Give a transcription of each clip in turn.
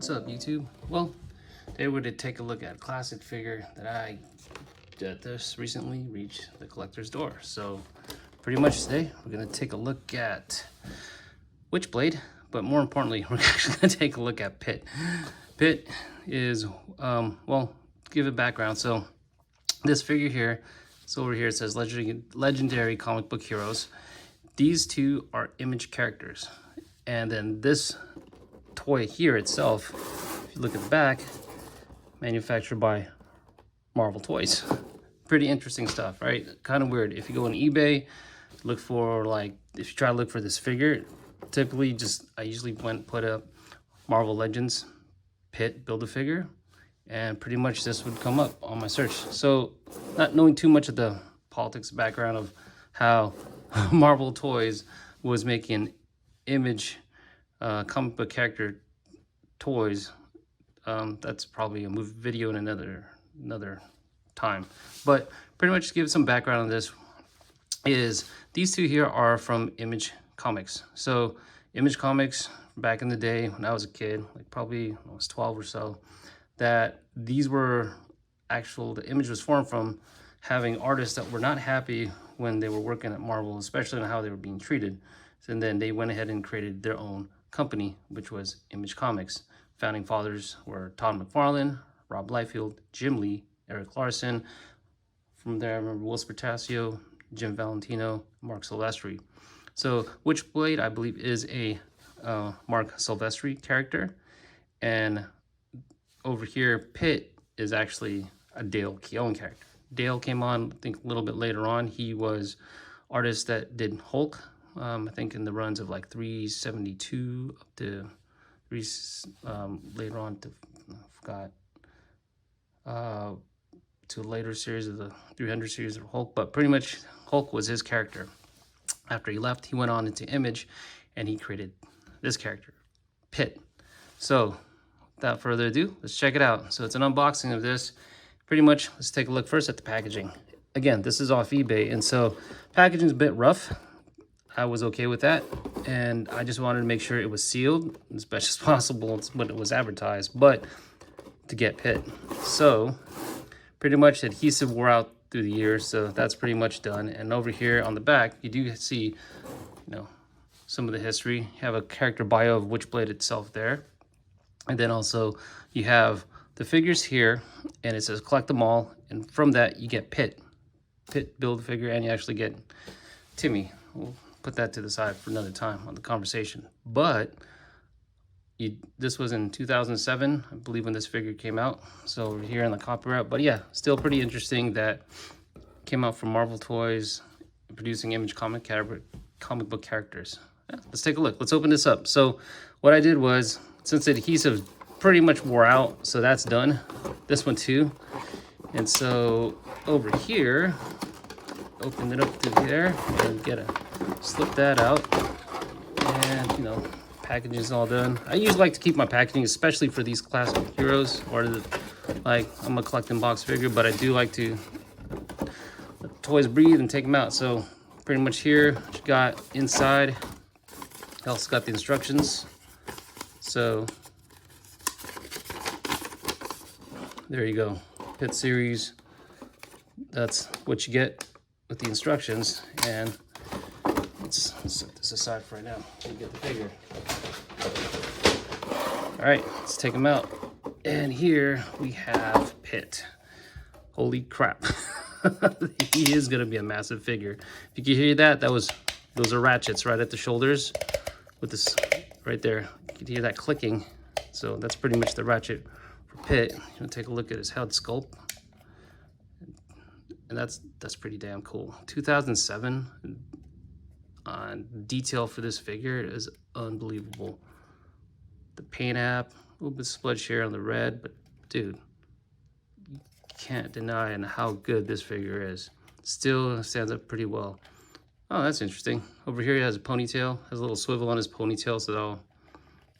What's up, YouTube? Well, today we're going to take a look at a classic figure that just recently reached the collector's door. So pretty much today we're going to take a look at Witchblade, but more importantly we're actually going to take a look at Pitt. Pitt is, well, give it background. So this figure here, so over here it says legendary comic book heroes. These two are Image characters, and then this toy here itself, if you look at the back, manufactured by Marvel Toys. Pretty interesting stuff, right? Kind of weird. If you go on eBay, look for, like, if you try to look for this figure, typically I usually put up Marvel Legends Pitt Build-A-Figure, and pretty much this would come up on my search. So not knowing too much of the politics background of how Marvel Toys was making Image comic book character toys, that's probably a video in another time. But pretty much to give some background on this is these two here are from Image Comics. So Image Comics, back in the day when I was a kid, like probably when I was 12 or so, that these were the Image was formed from having artists that were not happy when they were working at Marvel, especially on how they were being treated. And then they went ahead and created their own company, which was Image Comics. Founding fathers were Todd McFarlane, Rob Liefeld, Jim Lee, Eric Larson. From there, I remember Will Spartasio, Jim Valentino, Mark Silvestri. So Witchblade, I believe, is a Mark Silvestri character. And over here, Pitt is actually a Dale Keown character. Dale came on, I think, a little bit later on. He was artist that did Hulk, I think in the runs of like 372 up to later on to, I forgot, to a later series of the 300 series of Hulk. But pretty much Hulk was his character. After he left, he went on into Image and he created this character, Pitt. So without further ado, let's check it out. So it's an unboxing of this. Pretty much, let's take a look first at the packaging. Again, this is off eBay, and so packaging is a bit rough. I was okay with that, and I just wanted to make sure it was sealed as best as possible when it was advertised, but to get Pitt. So pretty much adhesive wore out through the years, so that's pretty much done. And over here on the back, you do see, some of the history. You have a character bio of Witchblade itself there, and then also you have the figures here, and it says collect them all, and from that you get Pitt Build-A-Figure, and you actually get Timmy. We'll put that to the side for another time on the conversation. But this was in 2007, I believe, when this figure came out. So over here on the copyright, but yeah, still pretty interesting that came out from Marvel Toys, producing Image comic book characters. Yeah, let's take a look. Let's open this up. So what I did was, since the adhesive pretty much wore out, so that's done. This one too. And so over here, open it up to there and slip that out. And packaging is all done. I usually like to keep my packaging, especially for these classic heroes, or I'm a collecting box figure, but I do like to let the toys breathe and take them out. So pretty much here, what you got inside, I also got the instructions. So there you go, Pitt series. That's what you get with the instructions. And let's set this aside for right now. We'll get the figure. All right, let's take them out. And here we have Pitt. Holy crap. He is gonna be a massive figure. If you can hear that, those are ratchets right at the shoulders with this right there. You can hear that clicking. So that's pretty much the ratchet for Pitt. You'll take a look at his head sculpt. And that's pretty damn cool. 2007, detail for this figure is unbelievable. The paint app, a little bit spludge here on the red, but dude, you can't deny how good this figure is. Still stands up pretty well. Oh, that's interesting. Over here he has a ponytail, has a little swivel on his ponytail, so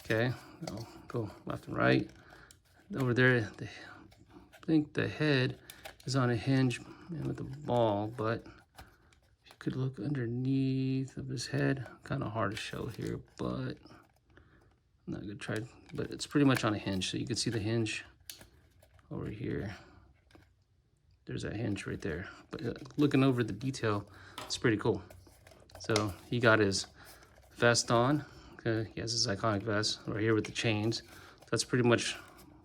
I'll go left and right. Over there, I think the head is on a hinge and with a ball, but if you could look underneath of his head, kind of hard to show here, but I'm not gonna try, but it's pretty much on a hinge. So you can see the hinge over here. There's that hinge right there. But looking over the detail, it's pretty cool. So he got his vest on. Okay, he has his iconic vest right here with the chains. That's pretty much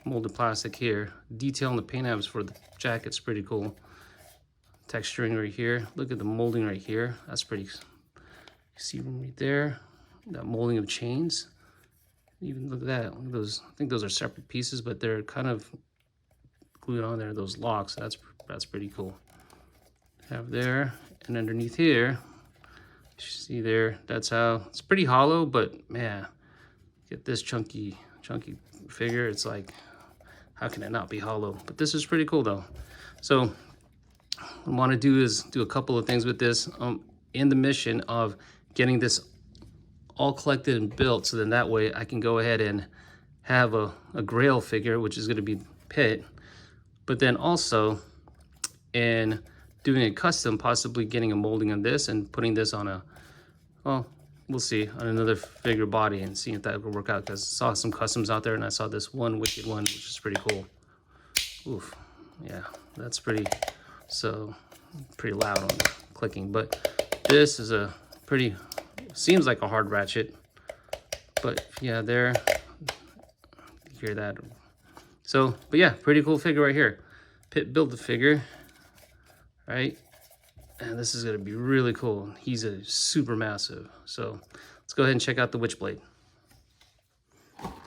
molded plastic here. Detail on the paint apps for the jacket's pretty cool. Texturing right here. Look at the molding right here. That's pretty. You see them right there. That molding of chains. Even look at that. Look at those. I think those are separate pieces, but they're kind of glued on there. Those locks. That's pretty cool. Have there, and underneath here, you see there. That's how it's pretty hollow, but man, get this chunky figure. It's like, how can it not be hollow? But this is pretty cool though. So what I want to do is do a couple of things with this in the mission of getting this all collected and built, so then that way I can go ahead and have a grail figure, which is going to be Pitt, but then also in doing a custom, possibly getting a molding on this and putting this on a, well, we'll see, on another figure body and seeing if that would work out, because I saw some customs out there and I saw this one wicked one, which is pretty cool. Oof, yeah, that's pretty, so pretty loud on clicking, but this is a pretty, seems like a hard ratchet, but yeah, there, you hear that. So, but yeah, pretty cool figure right here. Pitt built the figure, right? And this is gonna be really cool. He's a super massive. So let's go ahead and check out the Witchblade.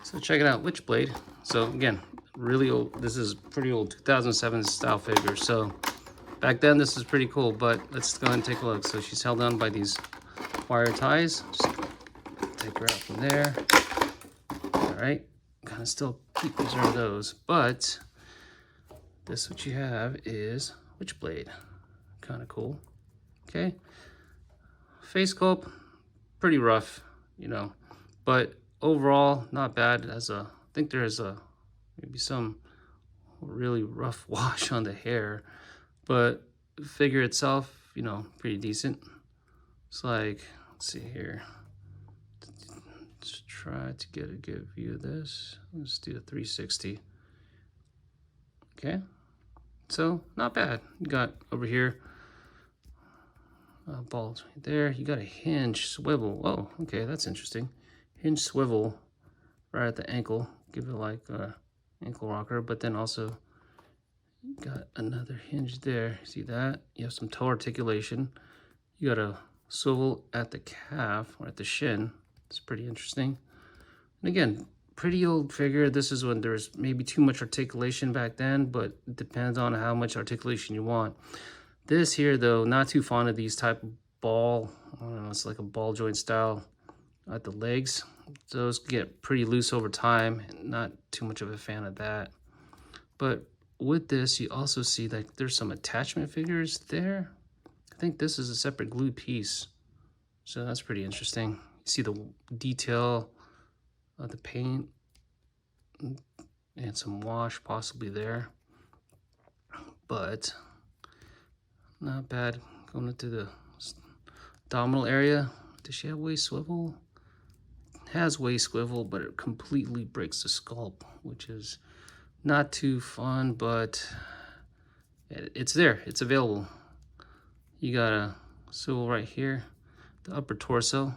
So check it out, Witchblade. So again, really old, this is pretty old, 2007 style figure. So back then this is pretty cool, but let's go ahead and take a look. So she's held on by these wire ties. Just take her out from there. All right, kind of still keep preserve those, but this what you have is Witchblade. Kind of cool. Okay, face sculpt pretty rough, you know, but overall not bad. As a, I think there's a maybe some really rough wash on the hair, but the figure itself, you know, pretty decent. It's like, let's see here, let's try to get a good view of this. Let's do a 360. Okay, so not bad. You got over here balls right there. You got a hinge swivel. Oh, okay, that's interesting. Hinge swivel right at the ankle. Give it like a ankle rocker, but then also you got another hinge there. See that? You have some toe articulation. You got a swivel at the calf or at the shin. It's pretty interesting. And again, pretty old figure. This is when there's maybe too much articulation back then, but it depends on how much articulation you want. This here though, not too fond of these type of ball, I don't know, it's like a ball joint style at the legs. Those get pretty loose over time, and not too much of a fan of that. But with this, you also see like there's some attachment figures there. I think this is a separate glue piece. So that's pretty interesting. You see the detail of the paint and some wash possibly there. But not bad. Going into the abdominal area. Does she have waist swivel? Has waist swivel, but it completely breaks the sculpt, which is not too fun, but it's there. It's available. You got a swivel right here, the upper torso.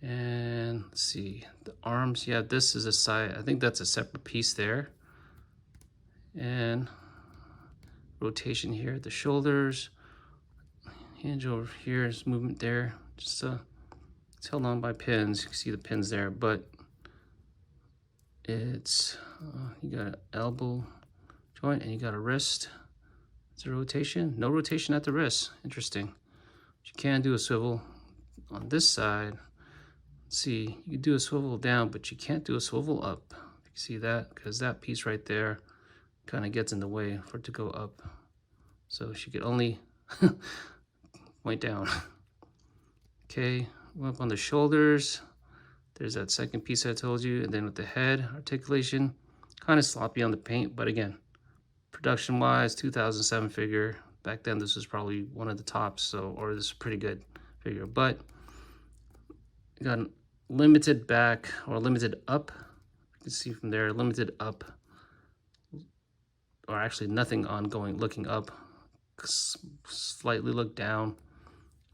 And let's see, the arms. Yeah, this is a side. I think that's a separate piece there. And rotation here at the shoulders. Hinge over here is movement there. Just it's held on by pins. You can see the pins there, but it's you got an elbow joint and you got a wrist. It's a rotation. No rotation at the wrist. Interesting. But you can do a swivel on this side. Let's see, you can do a swivel down, but you can't do a swivel up. You see that? Because that piece right there kind of gets in the way for it to go up. So she could only point down. Okay, up on the shoulders. There's that second piece I told you. And then with the head articulation, kind of sloppy on the paint. But again, production-wise, 2007 figure. Back then, this was probably one of the tops. So, or this is a pretty good figure. But you got limited back or limited up. You can see from there, limited up, or actually nothing on going looking up. Slightly look down,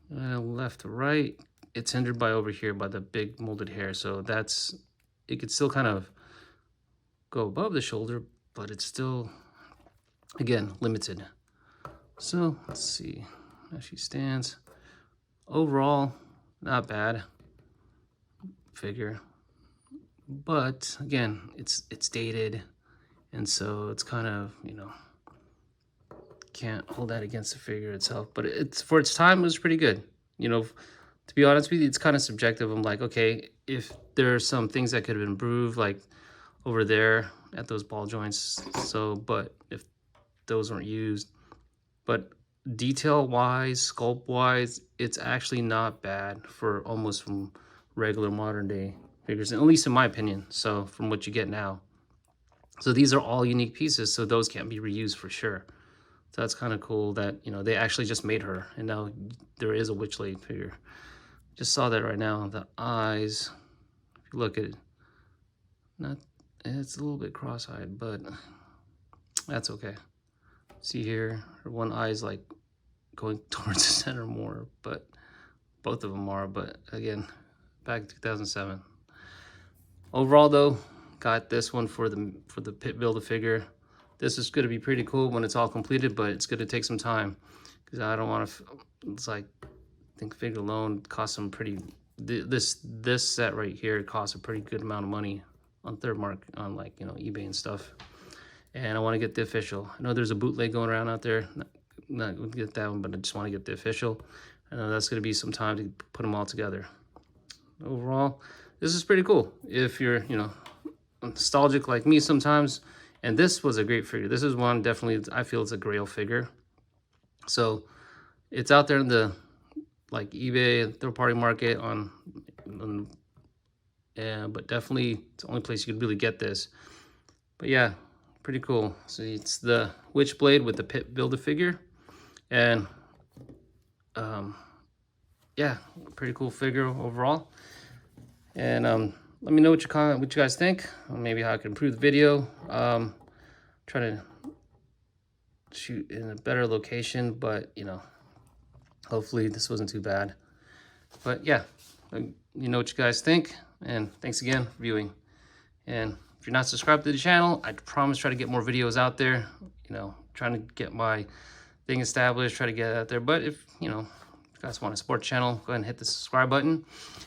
left to right. It's hindered by over here by the big molded hair, so that's, it could still kind of go above the shoulder, but it's still, again, limited. So let's see how she stands. Overall, not bad figure, but again, it's dated, and so it's kind of, you know, can't hold that against the figure itself. But it's, for its time, it was pretty good. You know, to be honest with you, it's kind of subjective. I'm like, okay, if there are some things that could have been improved, like over there at those ball joints, so, but if those weren't used, but detail wise, sculpt wise, it's actually not bad for almost from regular modern day figures, at least in my opinion. So from what you get now, so these are all unique pieces, so those can't be reused for sure. So that's kind of cool that, you know, they actually just made her, and now there is a Witchblade figure. Just saw that right now. The eyes, if you look at it, not, it's a little bit cross-eyed, but that's okay. See here, her one eye is like going towards the center more, but both of them are. But again, back in 2007. Overall though, got this one for the Pitt Build-A-Figure. This is going to be pretty cool when it's all completed, but it's going to take some time because I don't want to, it's like, I think figure alone costs some pretty, this set right here costs a pretty good amount of money on third mark, on like, you know, eBay and stuff. And I want to get the official. I know there's a bootleg going around out there. Not going to get that one, but I just want to get the official. I know that's going to be some time to put them all together. Overall, this is pretty cool. If you're, you know, nostalgic like me sometimes, and this was a great figure. This is one definitely, I feel it's a grail figure. So it's out there in the like eBay and third party market but definitely it's the only place you could really get this. But yeah, pretty cool. So it's the Witchblade with the Pitt Build-A-Figure, and yeah, pretty cool figure overall. And let me know what you guys think, or maybe how I can improve the video. Try to shoot in a better location, but you know, hopefully this wasn't too bad. But yeah, you know what you guys think, and thanks again for viewing. And if you're not subscribed to the channel, I promise try to get more videos out there. You know, trying to get my thing established, try to get it out there. But if, you know, if you guys want to support the channel, go ahead and hit the subscribe button,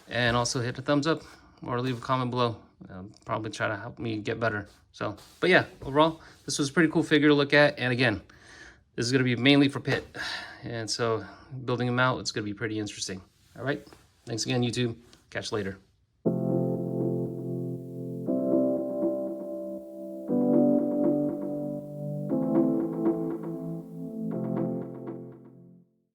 and also hit the thumbs up or leave a comment below. Probably try to help me get better. So, but yeah, overall, this was a pretty cool figure to look at. And again, this is going to be mainly for Pitt. And so building them out, it's going to be pretty interesting. All right. Thanks again, YouTube. Catch you later.